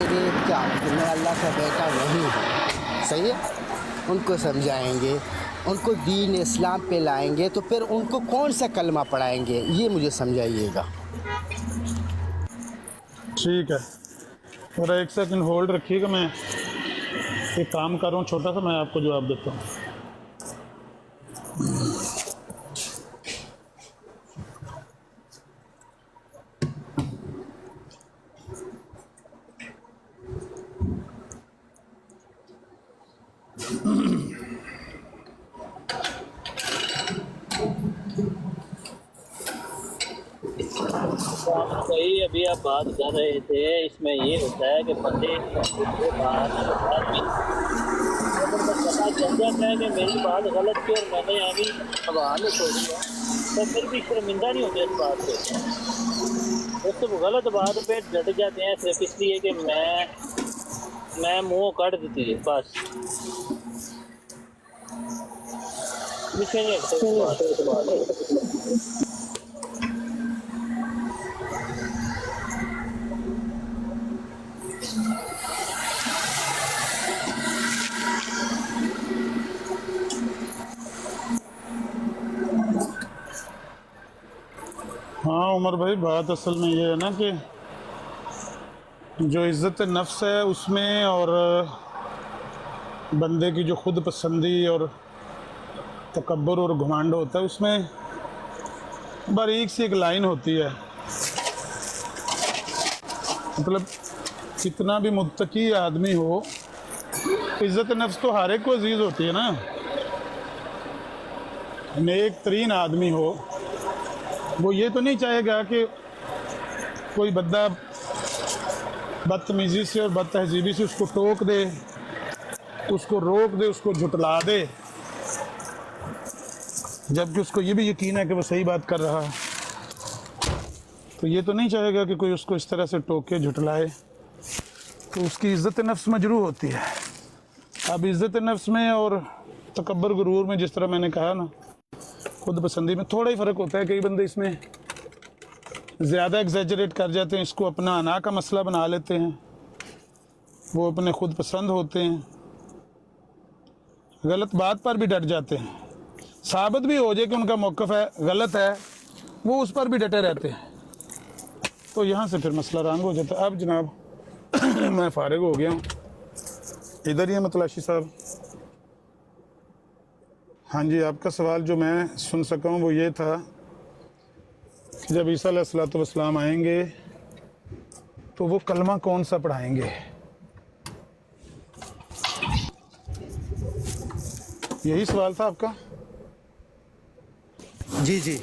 یہ کیا کہ میں اللہ کا بیٹا نہیں ہوں، صحیح ہے؟ ان کو سمجھائیں گے، ان کو دین اسلام پہ لائیں گے، تو پھر ان کو کون سا کلمہ پڑھائیں گے، یہ مجھے سمجھائیے گا۔ ٹھیک ہے، ذرا ایک سیکنڈ ہولڈ رکھیے گا، میں ایک کام کر رہا ہوں چھوٹا سا، میں آپ کو جواب دیتا ہوں۔ صحیح، ابھی آپ بات کر رہے تھے، اس میں یہ ہوتا ہے کہ بندے دوسرے بات اگر پتہ چل جاتا ہے کہ میری بات غلط تھی اور میں نے یعنی حوالے چھوڑی ہے، تو پھر بھی شرمندہ نہیں ہوتے اس بات پہ، وہ صرف غلط بات پہ ڈٹ جاتے ہیں صرف اس لیے کہ میں منہ کاٹ دیتی ہے، بس پیچھے نہیں ہٹتے اس بات سے۔ ہاں عمر بھائی، بات اصل میں یہ ہے نا کہ جو عزت نفس ہے اس میں اور بندے کی جو خود پسندی اور تکبر اور گھمانڈ ہوتا ہے، اس میں باریک سی ایک لائن ہوتی ہے۔ مطلب کتنا بھی متقی آدمی ہو، عزت نفس تو ہر ایک کو عزیز ہوتی ہے نا۔ نیک ترین آدمی ہو، وہ یہ تو نہیں چاہے گا کہ کوئی بندہ بدتمیزی سے اور بد تہذیبی سے اس کو ٹوک دے، اس کو روک دے، اس کو جھٹلا دے، جبکہ اس کو یہ بھی یقین ہے کہ وہ صحیح بات کر رہا ہے۔ تو یہ تو نہیں چاہے گا کہ کوئی اس کو اس طرح سے ٹوکے، جھٹلائے، تو اس کی عزت نفس مجروح ہوتی ہے۔ اب عزت نفس میں اور تکبر غرور میں، جس طرح میں نے کہا نا، خود پسندی میں تھوڑا ہی فرق ہوتا ہے۔ کئی بندے اس میں زیادہ ایگزیجریٹ کر جاتے ہیں، اس کو اپنا انا کا مسئلہ بنا لیتے ہیں، وہ اپنے خود پسند ہوتے ہیں، غلط بات پر بھی ڈٹ جاتے ہیں، ثابت بھی ہو جائے کہ ان کا موقف ہے غلط ہے، وہ اس پر بھی ڈٹے رہتے ہیں، تو یہاں سے پھر مسئلہ رنگ ہو جاتا ہے۔ اب جناب میں فارغ ہو گیا ہوں، ادھر ہی ہے متلاشی صاحب۔ ہاں جی، آپ کا سوال جو میں سن سکا ہوں وہ یہ تھا کہ جب عیسیٰ علیہ السلام آئیں گے تو وہ کلمہ کون سا پڑھائیں گے؟ یہی سوال تھا آپ کا؟ جی جی،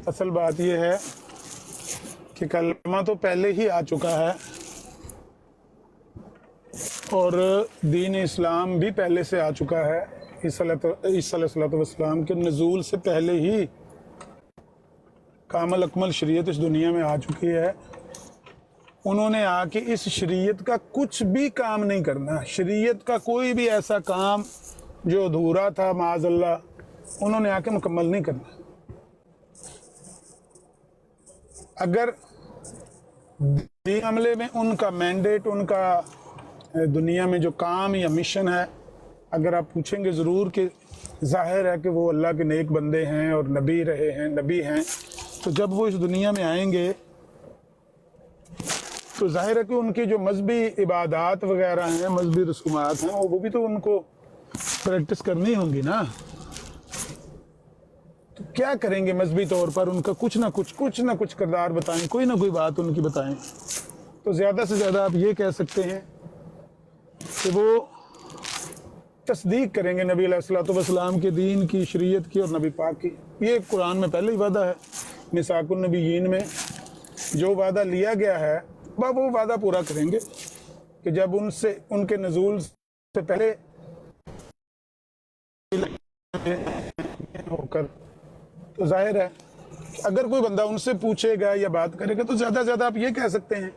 اصل بات یہ ہے کہ کلمہ تو پہلے ہی آ چکا ہے، اور دین اسلام بھی پہلے سے آ چکا ہے۔ عیسیٰ علیہ السلام کے نزول سے پہلے ہی کامل اکمل شریعت اس دنیا میں آ چکی ہے۔ انہوں نے آ کے اس شریعت کا کچھ بھی کام نہیں کرنا، شریعت کا کوئی بھی ایسا کام جو ادھورا تھا معاذ اللہ، انہوں نے آ کے مکمل نہیں کرنا۔ اگر دین عملے میں ان کا مینڈیٹ، ان کا دنیا میں جو کام یا مشن ہے، اگر آپ پوچھیں گے ضرور کہ ظاہر ہے کہ وہ اللہ کے نیک بندے ہیں اور نبی رہے ہیں، نبی ہیں، تو جب وہ اس دنیا میں آئیں گے تو ظاہر ہے کہ ان کی جو مذہبی عبادات وغیرہ ہیں، مذہبی رسومات ہیں، وہ بھی تو ان کو پریکٹس کرنی ہوں گی نا۔ تو کیا کریں گے مذہبی طور پر؟ ان کا کچھ نہ کچھ کردار بتائیں، کوئی نہ کوئی بات ان کی بتائیں۔ تو زیادہ سے زیادہ آپ یہ کہہ سکتے ہیں کہ وہ تصدیق کریں گے نبی علیہ السلام کے دین کی، شریعت کی اور نبی پاک کی۔ یہ قرآن میں پہلے ہی وعدہ ہے، میثاق النبیین میں جو وعدہ لیا گیا ہے وہ وعدہ پورا کریں گے کہ جب ان کے نزول سے پہلے ہو کر، تو ظاہر ہے اگر کوئی بندہ ان سے پوچھے گا یا بات کرے گا تو زیادہ سے زیادہ آپ یہ کہہ سکتے ہیں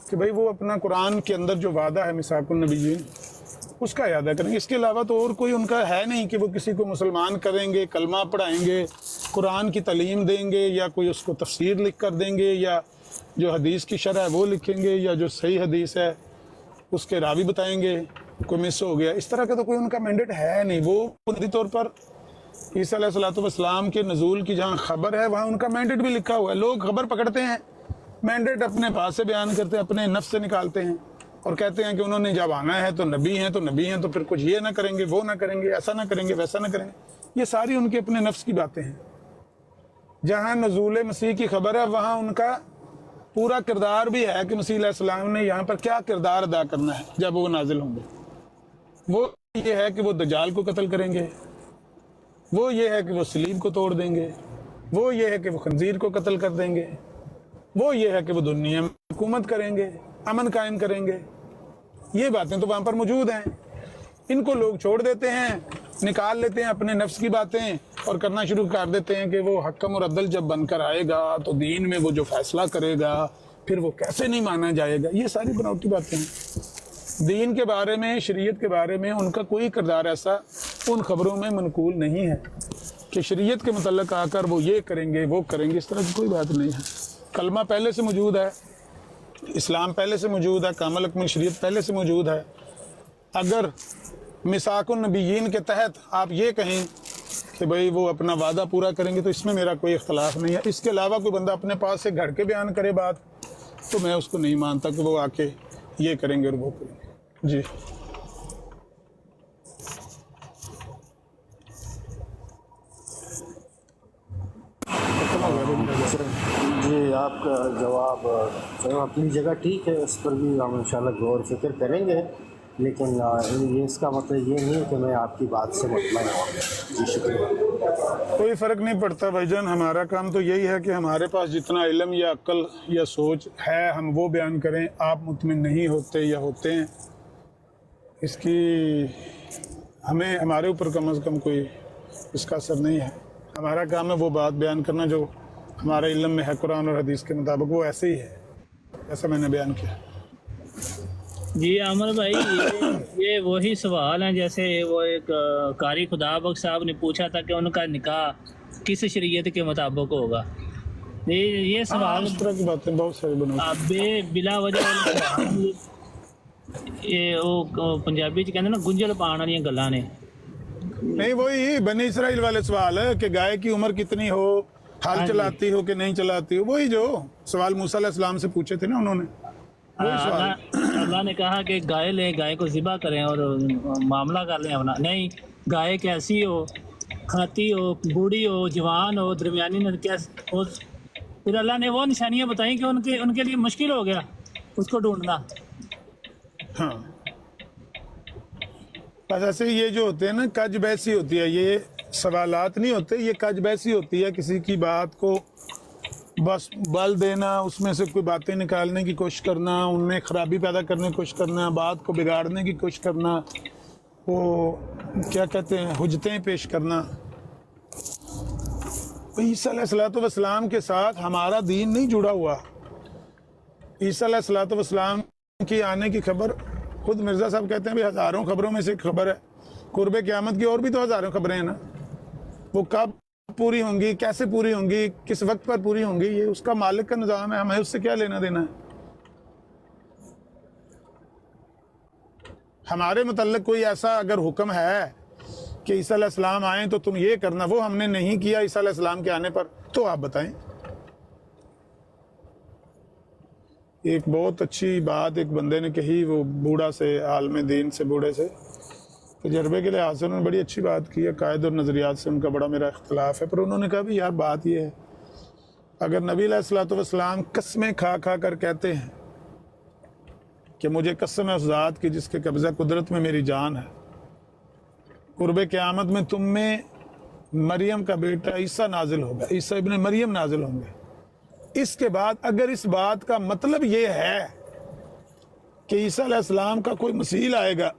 کہ بھائی وہ اپنا قرآن کے اندر جو وعدہ ہے میثاق النبیین، اس کا اعادہ کریں گے۔ اس کے علاوہ تو اور کوئی ان کا ہے نہیں کہ وہ کسی کو مسلمان کریں گے، کلمہ پڑھائیں گے، قرآن کی تعلیم دیں گے، یا کوئی اس کو تفسیر لکھ کر دیں گے، یا जो हदीस की शरह है वो लिखेंगे, या जो सही हदीस है उसके रावी बताएंगे, कोई मिस हो गया, इस तरह का तो कोई उनका मैंडेट है नहीं। वो बुनियादी तौर पर ईसा अलैहिस्सलाम के नज़ूल की जहाँ खबर है वहाँ उनका मैंडेट भी लिखा हुआ है। लोग खबर पकड़ते हैं, मैंडेट अपने पास से बयान करते हैं, अपने नफ्स से निकालते हैं और कहते हैं कि उन्होंने जब आना है तो नबी हैं, तो नबी हैं तो फिर कुछ ये ना करेंगे, वो ना करेंगे, ऐसा ना करेंगे, वैसा ना करेंगे। ये सारी उनके अपने नफ्स की बातें हैं। जहाँ नज़ूल मसीह की खबर है वहाँ उनका पूरा किरदार भी है कि मसीह अलैहिस्सलाम ने यहाँ पर क्या किरदार अदा करना है जब वो नाजिल होंगे। वो ये है कि वो दज्जाल को कत्ल करेंगे, वो ये है कि वो सलीब को तोड़ देंगे, वो ये है कि वो खंजीर को कत्ल कर देंगे, वो ये है कि वो दुनिया में हुकूमत करेंगे, अमन कायम करेंगे। ये बातें तो वहाँ पर मौजूद हैं। इनको लोग छोड़ देते हैं, निकाल लेते हैं अपने नफ्स की बातें और करना शुरू कर देते हैं कि वो हक्म और अदल जब बनकर आएगा तो दीन में वो जो फैसला करेगा फिर वो कैसे नहीं माना जाएगा। ये सारी बनावटी बातें हैं। दीन के बारे में, शरीयत के बारे में उनका कोई किरदार ऐसा उन खबरों में मनकूल नहीं है कि शरीयत के मुतल्लक आकर वो ये करेंगे, वो करेंगे, इस तरह की कोई बात नहीं है। कलमा पहले से मौजूद है, इस्लाम पहले से मौजूद है, कामिल अकमल शरीयत पहले से मौजूद है। अगर मिसाकुन नबीयीन के तहत आप ये कहें कि भाई वो अपना वादा पूरा करेंगे तो इसमें मेरा कोई इख्तलाफ नहीं है। इसके अलावा कोई बंदा अपने पास से घड़ के बयान करे बात तो मैं उसको नहीं मानता कि वो आके ये करेंगे और वो करेंगे। जी जी, आपका जवाब अपनी जगह ठीक है, इस पर भी हम इंशाल्लाह गौर फिक्र करेंगे, लेकिन ये इसका मतलब ये नहीं है कि मैं आपकी बात से मुतमईन हूँ। जी शुक्रिया। कोई फ़र्क नहीं पड़ता भाईजान, हमारा काम तो यही है कि हमारे पास जितना इल्म या अक्ल या सोच है हम वो बयान करें। आप मुतमिन नहीं होते या होते हैं, इसकी हमें हमारे ऊपर कम अज़ कम कोई इसका असर नहीं है। हमारा काम है वो बात बयान करना जो हमारे इल्म में है, कुरान और हदीस के मुताबिक वो ऐसे ही है जैसा मैंने बयान किया। जी अमर भाई, ये वही सवाल हैं जैसे वो एक कारी खुदाबख्श साहब ने पूछा था कि उनका निकाह किस शरीयत के मुताबिक होगा। ये सवाल इस तरह की बातें बहुत सारी बनी बिला वजह ये वो पंजाबी च कहते ना गुंजल पाने वाली गल्लां ने। नहीं, वही बनी इसराइल वाले सवाल है कि गाय की उम्र कितनी हो, हल चलाती हो कि नहीं चलाती हो, वही जो सवाल मूसा अलैहिस्सलाम से पूछे थे ना उन्होंने। अल्लाह ने कहा कि गाय लें, गाय को ज़िबा करें और मामला कर लें अपना। नहीं, गाय कैसी हो, खाती हो, बूढ़ी हो, जवान हो, दरमियानी कैसे हो। फिर अल्लाह ने वो निशानियाँ बताई कि उनके लिए मुश्किल हो गया उसको ढूंढना। हाँ, बस ऐसे ये जो होते हैं ना, कज बहसी होती है, ये सवालात नहीं होते, ये कज बहसी होती है। किसी की बात को बस बल देना, उसमें से कोई बातें निकालने की कोशिश करना, उनमें खराबी पैदा करने की कोशिश करना, बात को बिगाड़ने की कोशिश करना, वो क्या कहते हैं, हुज्जतें पेश करना। ईसा अलैहिस्सलाम के साथ हमारा दीन नहीं जुड़ा हुआ। ईसा अलैहिस्सलाम की आने की खबर खुद मिर्ज़ा साहब कहते हैं भी हज़ारों खबरों में से एक खबर है। कुर्बे क़यामत की और भी तो हज़ारों खबरें हैं ना, वो कब पूरी होंगी, कैसे पूरी होंगी, किस वक्त पर पूरी होंगी, ये उसका मालिक का निज़ाम है, हमें उससे क्या लेना देना है। हमारे मुतल्लिक़ कोई ऐसा अगर हुक्म है कि ईसा अलैहिस्सलाम आए तो तुम ये करना, वो हमने नहीं किया ईसा अलैहिस्सलाम के आने पर, तो आप बताएं। एक बहुत अच्छी बात एक बंदे ने कही, वो बूढ़ा से आलम दीन से, बूढ़े से तजर्बे के लिहाज से उन्होंने बड़ी अच्छी बात की है। कायद और नज़रियात से उनका बड़ा मेरा इख्तलाफ है, पर उन्होंने कहा भी यार बात ये है, अगर नबी अलैहिस्सलाम कस्में खा खा कर कहते हैं कि मुझे कसम है उस ज़ात की जिसके कब्ज़ा कुदरत में मेरी जान है, कुर्बे क़यामत में तुम में मरियम का बेटा ईसा नाजिल होगा, ईसा इब्न मरियम नाजिल होंगे, इसके बाद अगर इस बात का मतलब ये है कि ईसा अलैहिस्सलाम का कोई मसीह आएगा,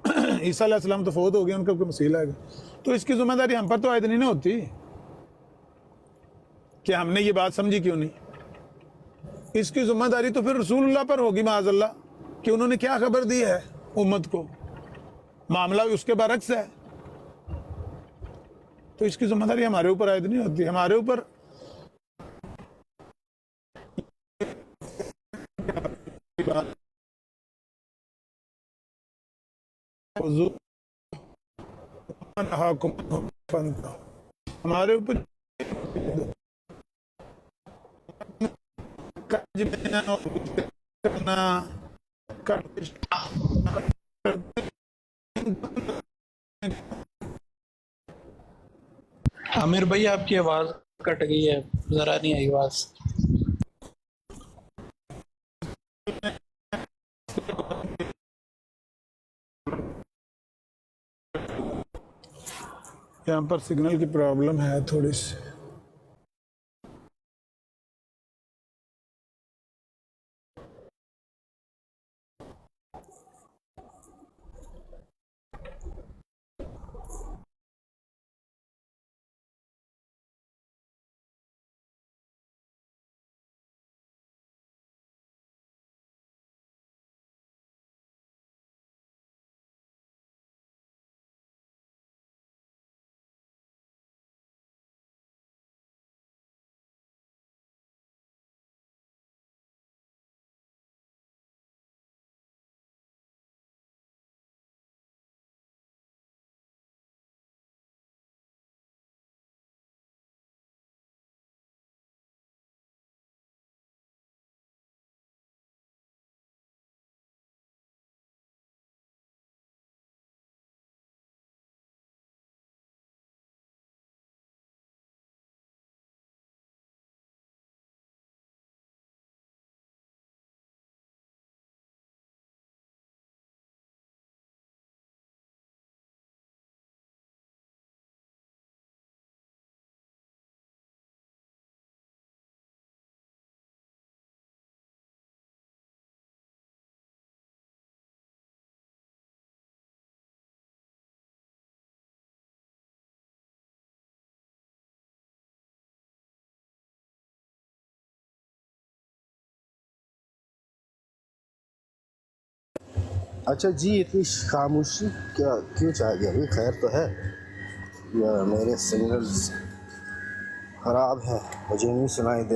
ईसा अलैहिस्सलाम तो फौत हो गया, उनका कोई मसीह आएगा, तो इसकी जिम्मेदारी हम पर तो आयद नहीं ना होती कि हमने ये बात समझी क्यों नहीं। इसकी जिम्मेदारी तो फिर रसूलुल्लाह पर होगी माज़अल्लाह कि उन्होंने क्या खबर दी है उम्मत को, मामला उसके बरक्स है, तो इसकी जिम्मेदारी हमारे ऊपर आयद नहीं होती। हमारे ऊपर وضو ہمارے اوپر عامر بھائی آپ کی آواز کٹ گئی ہے، ذرا نہیں آئی آواز. یہاں پر سگنل کی پرابلم ہے تھوڑی سی. اچھا جی، اتنی خاموشی کیا کیوں چاہ گیا؟ ابھی خیر تو ہے یا میرے سگنلز خراب ہیں، مجھے نہیں سنائی دے